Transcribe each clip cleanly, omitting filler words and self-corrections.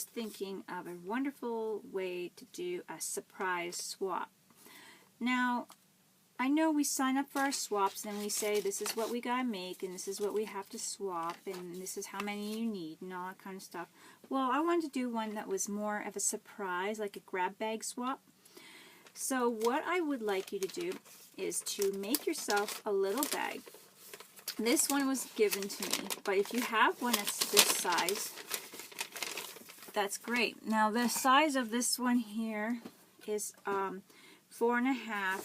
was thinking of a wonderful way to do a surprise swap. Now, I know we sign up for our swaps and we say this is what we gotta make and this is what we have to swap and this is how many you need and all that kind of stuff. Well, I wanted to do one that was more of a surprise, like a grab bag swap. So what I would like you to do is to make yourself a little bag. This one was given to me, but if you have one that's this size, that's great. Now the size of this one here is 4.5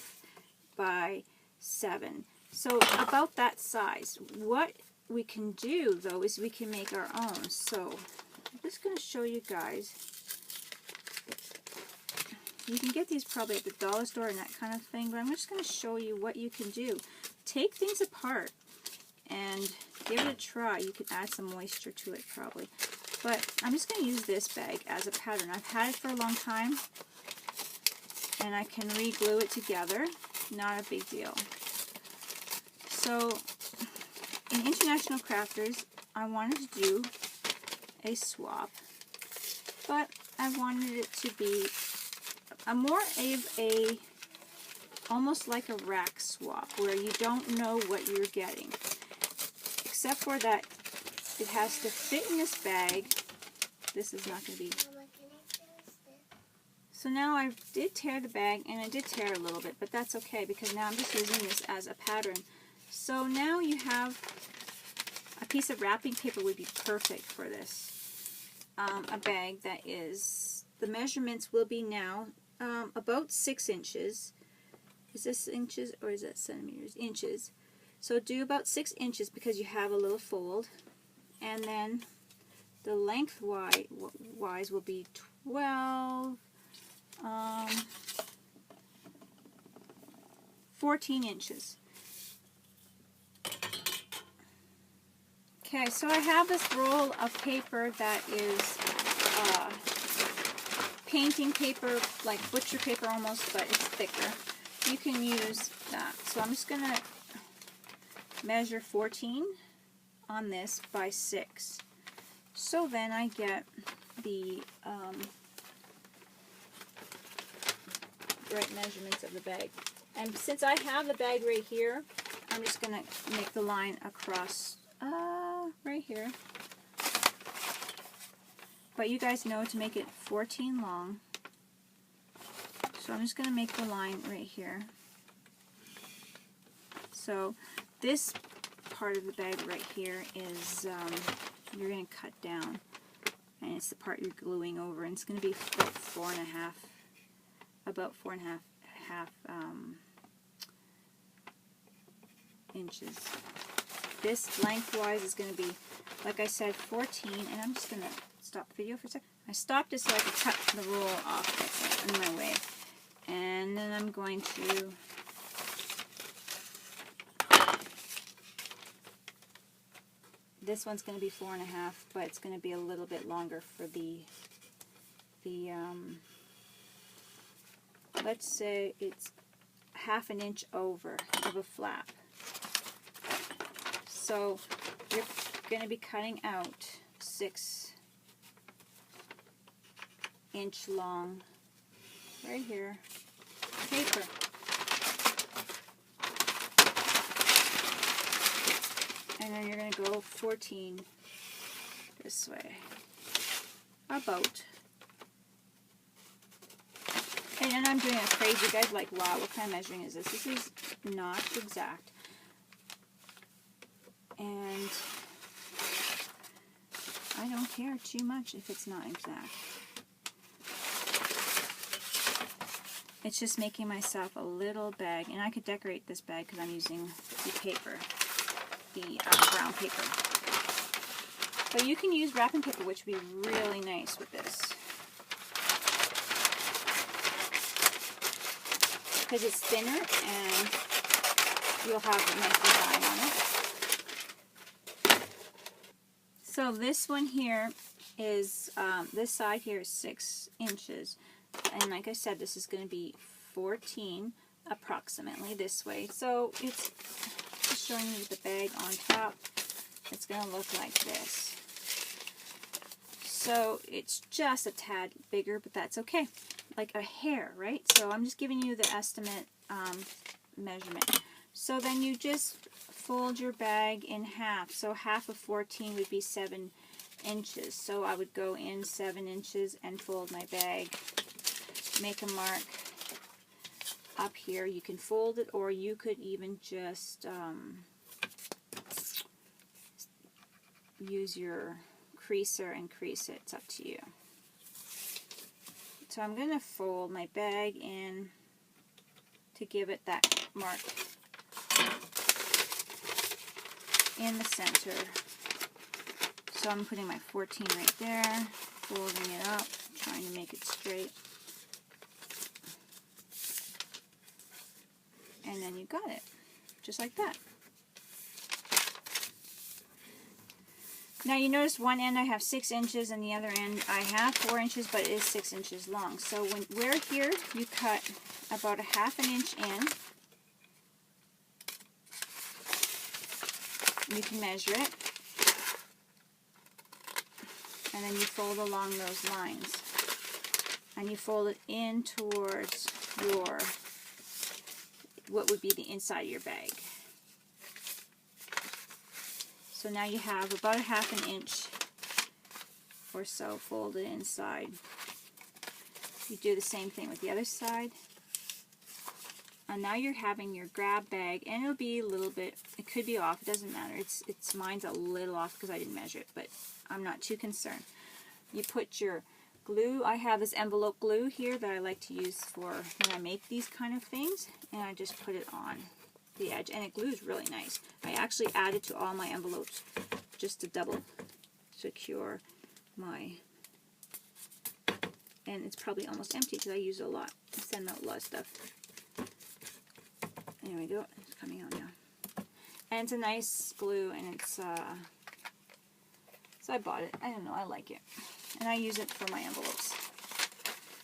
by 7. So about that size. What we can do though is we can make our own. So I'm just going to show you guys. You can get these probably at the dollar store and that kind of thing, but I'm just going to show you what you can do. Take things apart and give it a try. You can add some moisture to it probably. But I'm just going to use this bag as a pattern. I've had it for a long time and I can re-glue it together. Not a big deal. So in International Crafters, I wanted to do a swap, but I wanted it to be a more of a, almost like a rack swap, where you don't know what you're getting. Except for that it has to fit in this bag. This is not going to be... So now I did tear the bag, and I did tear a little bit, but that's okay because now I'm just using this as a pattern. So now you have a piece of wrapping paper would be perfect for this. A bag that is, the measurements will be now about 6 inches. Is this inches or is that centimeters? Inches. So do about 6 inches because you have a little fold. And then the lengthwise will be 14 inches. Okay, so I have this roll of paper that is painting paper, like butcher paper almost, but it's thicker. You can use that. So I'm just going to measure 14 on this by 6. So then I get the right measurements of the bag. And since I have the bag right here, I'm just going to make the line across right here. But you guys know to make it 14 long. So I'm just going to make the line right here. So this part of the bag right here is you're going to cut down, and it's the part you're gluing over, and it's going to be about 4.5 inches. This lengthwise is going to be, like I said, 14, and I'm just going to stop the video for a second. I stopped it so I could cut the roll off that's in my way. And then I'm going to this one's going to be 4.5, but it's going to be a little bit longer for the let's say it's 1/2 inch over of a flap. So you're going to be cutting out 6 inch long right here paper. And then you're going to go 14 this way. About. And then I'm doing a crazy, you guys like, wow, what kind of measuring is this? This is not exact. And I don't care too much if it's not exact. It's just making myself a little bag, and I could decorate this bag because I'm using the paper, the brown paper. But you can use wrapping paper, which would be really nice with this, because it's thinner and you'll have a nice design on it. So this one here is, this side here is 6 inches. And like I said, this is going to be 14 approximately this way. So it's just showing you the bag on top. It's going to look like this. So it's just a tad bigger, but that's okay. Like a hair, right? So I'm just giving you the estimate measurement. So then you just fold your bag in half. So half of 14 would be 7 inches. So I would go in 7 inches and fold my bag. Make a mark up here. You can fold it, or you could even just use your creaser and crease it. It's up to you. So I'm going to fold my bag in to give it that mark in the center. So I'm putting my 14 right there, folding it up, trying to make it straight. And then you got it, just like that. Now you notice one end I have 6 inches and the other end I have 4 inches, but it is 6 inches long. So when we're here, you cut about a ½ inch in. You can measure it. And then you fold along those lines. And you fold it in towards your, what would be the inside of your bag. So now you have about a ½ inch or so folded inside. You do the same thing with the other side. And now you're having your grab bag, and it'll be a little bit, it could be off, it doesn't matter. It's mine's a little off because I didn't measure it, but I'm not too concerned. You put your glue. I have this envelope glue here that I like to use for when I make these kind of things, and I just put it on the edge, and it glues really nice. I actually added to all my envelopes just to double secure my, and it's probably almost empty because I use it a lot. I send out a lot of stuff. There we go, it's coming out now. And it's a nice glue, and it's, so I bought it. I don't know, I like it. And I use it for my envelopes.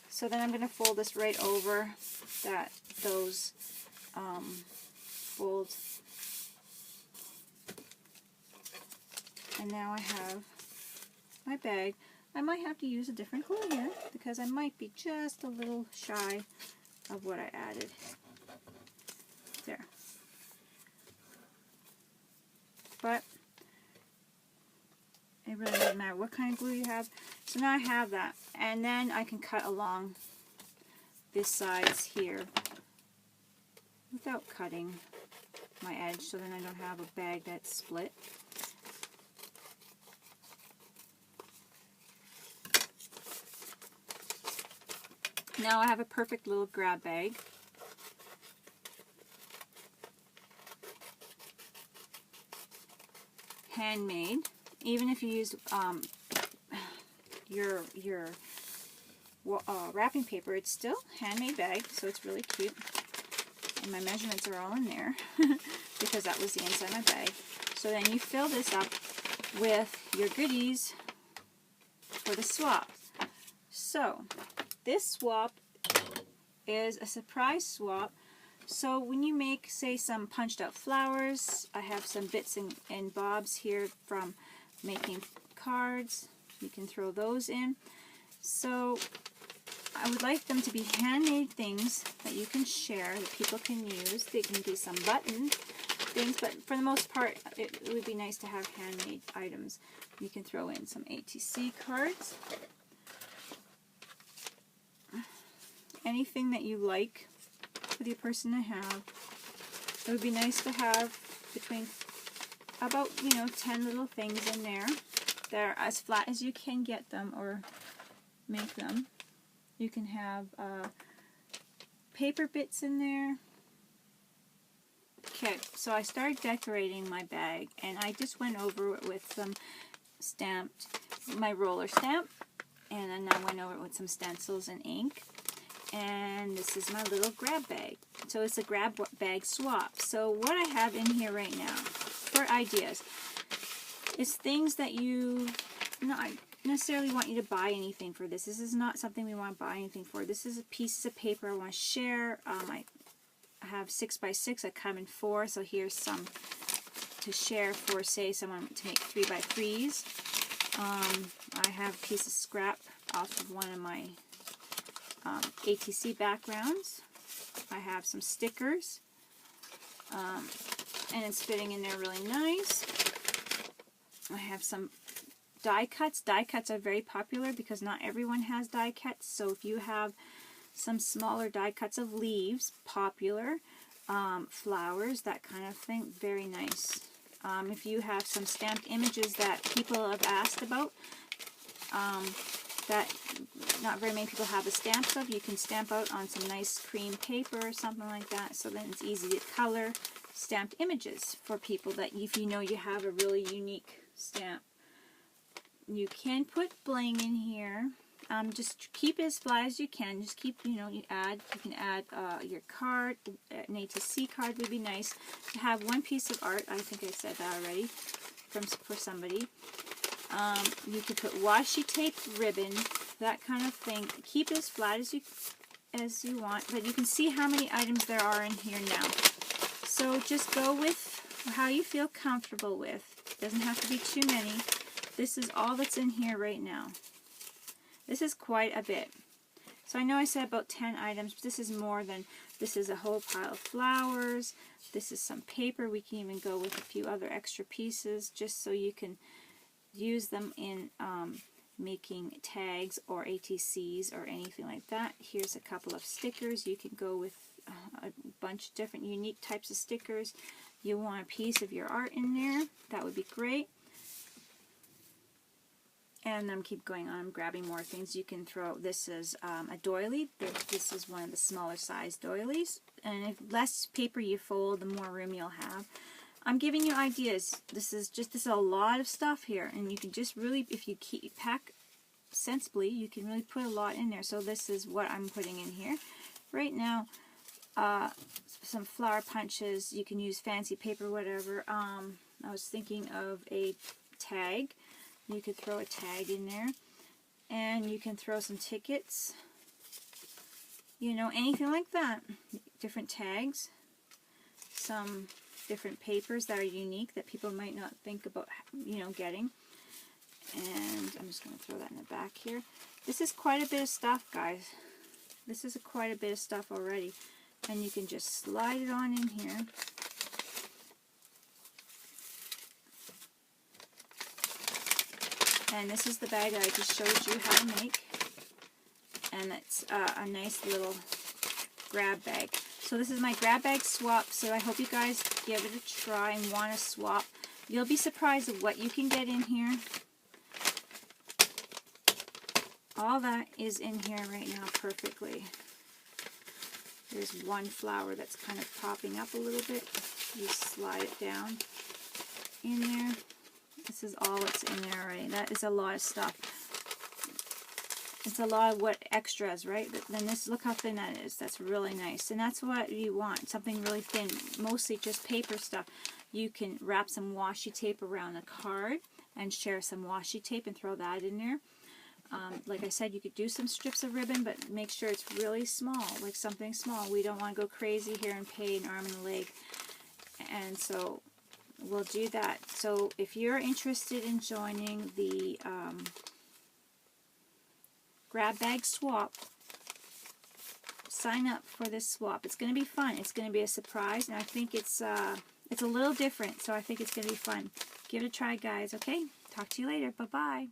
So then I'm going to fold this right over those folds. And now I have my bag. I might have to use a different glue here because I might be just a little shy of what I added. There. But it really doesn't matter what kind of glue you have. So now I have that. And then I can cut along this sides here without cutting my edge, so then I don't have a bag that's split. Now I have a perfect little grab bag. Handmade. Even if you use your wrapping paper, it's still handmade bag, so it's really cute. And my measurements are all in there because that was the inside of my bag. So then you fill this up with your goodies for the swap. So this swap is a surprise swap. So when you make, say, some punched out flowers, I have some bits and bobs here from making cards. You can throw those in. So I would like them to be handmade things that you can share, that people can use. They can be some button things, but for the most part, it would be nice to have handmade items. You can throw in some ATC cards. Anything that you like for the person to have. It would be nice to have between about, 10 little things in there. They're as flat as you can get them or make them. You can have paper bits in there. Okay, so I started decorating my bag, and I just went over it with some my roller stamp, and then I went over it with some stencils and ink. And this is my little grab bag. So it's a grab bag swap. So what I have in here right now for ideas is things that you not necessarily want you to buy anything for this. This is not something we want to buy anything for. This is a piece of paper I want to share. I have 6x6. I come in 4. So here's some to share for, say, someone to make 3x3s. I have a piece of scrap off of one of my ATC backgrounds. I have some stickers, and it's fitting in there really nice. I have some die cuts. Die cuts are very popular because not everyone has die cuts, so if you have some smaller die cuts of leaves, popular, flowers, that kind of thing, very nice. If you have some stamped images that people have asked about, that not very many people have the stamps of, you can stamp out on some nice cream paper or something like that, so then it's easy to color stamped images for people that if you know you have a really unique stamp. You can put bling in here. Just keep it as flat as you can. Just keep, you can add your card. An ATC card would be nice. To have one piece of art, I think I said that already, for somebody. You could put washi tape, ribbon, that kind of thing. Keep it as flat as you want, but you can see how many items there are in here now. So just go with how you feel comfortable with. Doesn't have to be too many. This is all that's in here right now. This is quite a bit. So I know I said about 10 items, but this is more than, this is a whole pile of flowers. This is some paper. We can even go with a few other extra pieces just so you can use them in making tags or ATCs or anything like that. Here's a couple of stickers. You can go with a bunch of different unique types of stickers. You want a piece of your art in there, that would be great. And I'm keep going on, I'm grabbing more things. You can throw, this is a doily. This is one of the smaller size doilies. And if less paper you fold, the more room you'll have. I'm giving you ideas. This is a lot of stuff here. And you can just really, if you pack sensibly, you can really put a lot in there. So this is what I'm putting in here. Right now, some flower punches. You can use fancy paper, whatever. I was thinking of a tag. You could throw a tag in there, and you can throw some tickets, anything like that. Different tags, some different papers that are unique that people might not think about, getting. And I'm just going to throw that in the back here. This is quite a bit of stuff, guys. This is quite a bit of stuff already, and you can just slide it on in here. And this is the bag that I just showed you how to make. And it's a nice little grab bag. So this is my grab bag swap. So I hope you guys give it a try and want to swap. You'll be surprised at what you can get in here. All that is in here right now perfectly. There's one flower that's kind of popping up a little bit. You slide it down in there. This is all that's in there already. That is a lot of stuff. It's a lot of what extras, right? But then this, look how thin that is. That's really nice. And that's what you want, something really thin. Mostly just paper stuff. You can wrap some washi tape around a card and share some washi tape and throw that in there. Like I said, you could do some strips of ribbon, but make sure it's really small, like something small. We don't want to go crazy here and pay an arm and a leg. And so we'll do that. So if you're interested in joining the grab bag swap, sign up for this swap. It's going to be fun. It's going to be a surprise, and I think it's a little different, so I think it's going to be fun. Give it a try, guys, okay? Talk to you later. Bye-bye.